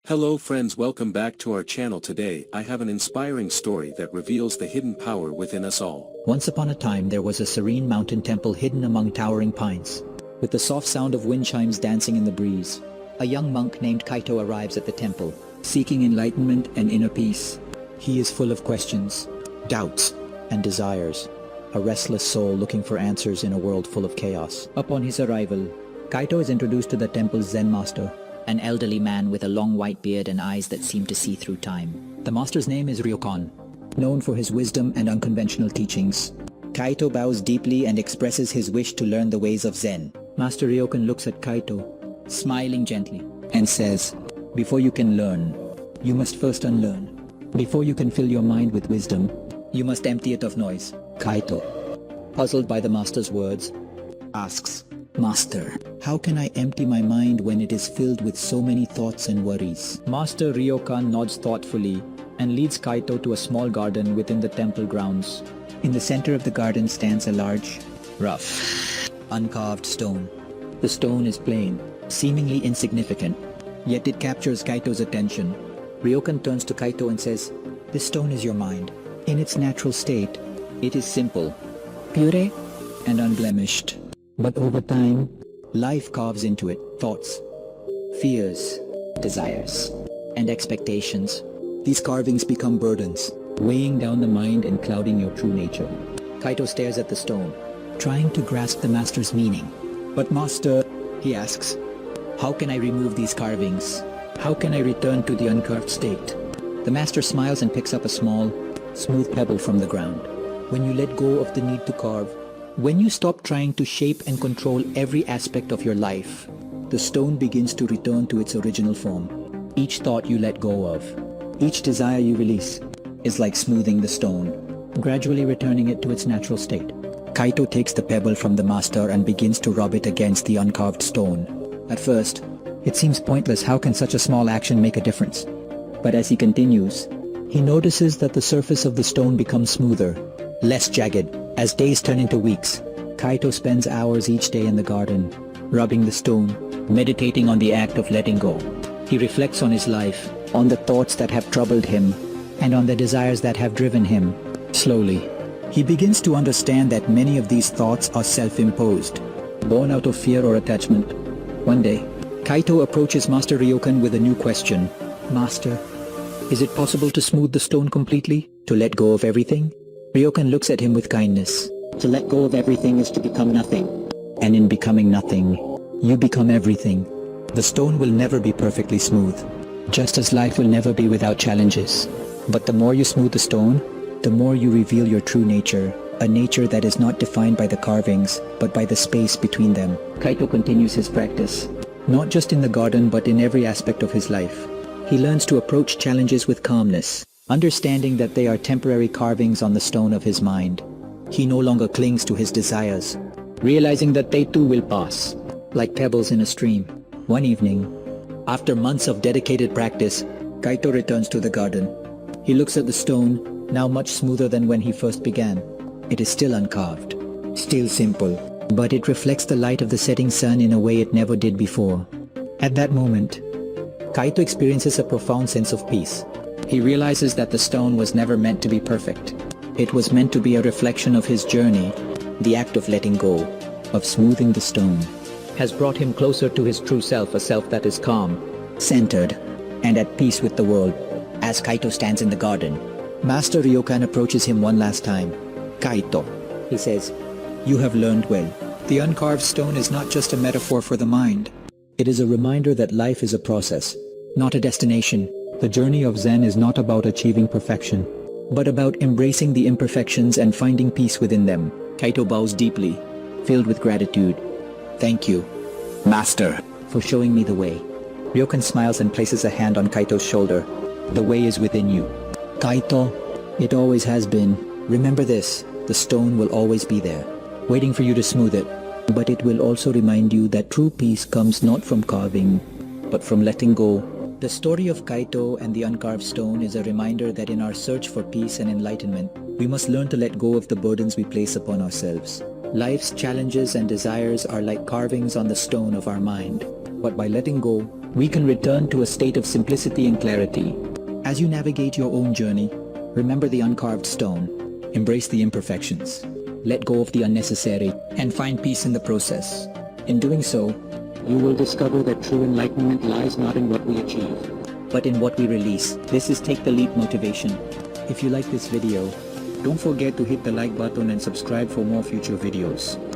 Hello friends, welcome back to our channel. Today I have an inspiring story that reveals the hidden power within us all. Once upon a time there was a serene mountain temple hidden among towering pines. With the soft sound of wind chimes dancing in the breeze, a young monk named Kaito arrives at the temple, seeking enlightenment and inner peace. He is full of questions, doubts, and desires, a restless soul looking for answers in a world full of chaos. Upon his arrival, Kaito is introduced to the temple's Zen master, an elderly man with a long white beard and eyes that seem to see through time. The master's name is Ryokan, known for his wisdom and unconventional teachings. Kaito bows deeply and expresses his wish to learn the ways of Zen. Master Ryokan looks at Kaito, smiling gently, and says, "Before you can learn, you must first unlearn. Before you can fill your mind with wisdom, you must empty it of noise." Kaito, puzzled by the master's words, asks, "Master, how can I empty my mind when it is filled with so many thoughts and worries?" Master Ryokan nods thoughtfully and leads Kaito to a small garden within the temple grounds. In the center of the garden stands a large, rough, uncarved stone. The stone is plain, seemingly insignificant, yet it captures Kaito's attention. Ryokan turns to Kaito and says, "This stone is your mind. In its natural state, it is simple, pure, and unblemished. But over time, life carves into it thoughts, fears, desires, and expectations. These carvings become burdens, weighing down the mind and clouding your true nature." Kaito stares at the stone, trying to grasp the master's meaning. "But master," he asks, "how can I remove these carvings? How can I return to the uncarved state?" The master smiles and picks up a small, smooth pebble from the ground. "When you let go of the need to carve, when you stop trying to shape and control every aspect of your life, the stone begins to return to its original form. Each thought you let go of, each desire you release, is like smoothing the stone, gradually returning it to its natural state." Kaito takes the pebble from the master and begins to rub it against the uncarved stone. At first, it seems pointless. How can such a small action make a difference? But as he continues, he notices that the surface of the stone becomes smoother, less jagged. As days turn into weeks, Kaito spends hours each day in the garden, rubbing the stone, meditating on the act of letting go. He reflects on his life, on the thoughts that have troubled him, and on the desires that have driven him. Slowly, he begins to understand that many of these thoughts are self-imposed, born out of fear or attachment. One day, Kaito approaches Master Ryokan with a new question. "Master, is it possible to smooth the stone completely? To let go of everything?" Ryokan looks at him with kindness. "To let go of everything is to become nothing. And in becoming nothing, you become everything. The stone will never be perfectly smooth, just as life will never be without challenges. But the more you smooth the stone, the more you reveal your true nature, a nature that is not defined by the carvings, but by the space between them." Kaito continues his practice, not just in the garden but in every aspect of his life. He learns to approach challenges with calmness, understanding that they are temporary carvings on the stone of his mind. He no longer clings to his desires, realizing that they too will pass, like pebbles in a stream. One evening, after months of dedicated practice, Kaito returns to the garden. He looks at the stone, now much smoother than when he first began. It is still uncarved, still simple, but it reflects the light of the setting sun in a way it never did before. At that moment, Kaito experiences a profound sense of peace. He realizes that the stone was never meant to be perfect. It was meant to be a reflection of his journey. The act of letting go, of smoothing the stone, has brought him closer to his true self, a self that is calm, centered, and at peace with the world. As Kaito stands in the garden, Master Ryokan approaches him one last time. "Kaito," he says, "you have learned well. The uncarved stone is not just a metaphor for the mind. It is a reminder that life is a process, not a destination. The journey of Zen is not about achieving perfection, but about embracing the imperfections and finding peace within them." Kaito bows deeply, filled with gratitude. "Thank you, Master, for showing me the way." Ryokan smiles and places a hand on Kaito's shoulder. "The way is within you, Kaito. It always has been. Remember this, the stone will always be there, waiting for you to smooth it. But it will also remind you that true peace comes not from carving, but from letting go." The story of Kaito and the uncarved stone is a reminder that in our search for peace and enlightenment, we must learn to let go of the burdens we place upon ourselves. Life's challenges and desires are like carvings on the stone of our mind, but by letting go, we can return to a state of simplicity and clarity. As you navigate your own journey, remember the uncarved stone, embrace the imperfections, let go of the unnecessary, and find peace in the process. In doing so, you will discover that true enlightenment lies not in what we achieve, but in what we release. This is Take the Leap Motivation. If you like this video, don't forget to hit the like button and subscribe for more future videos.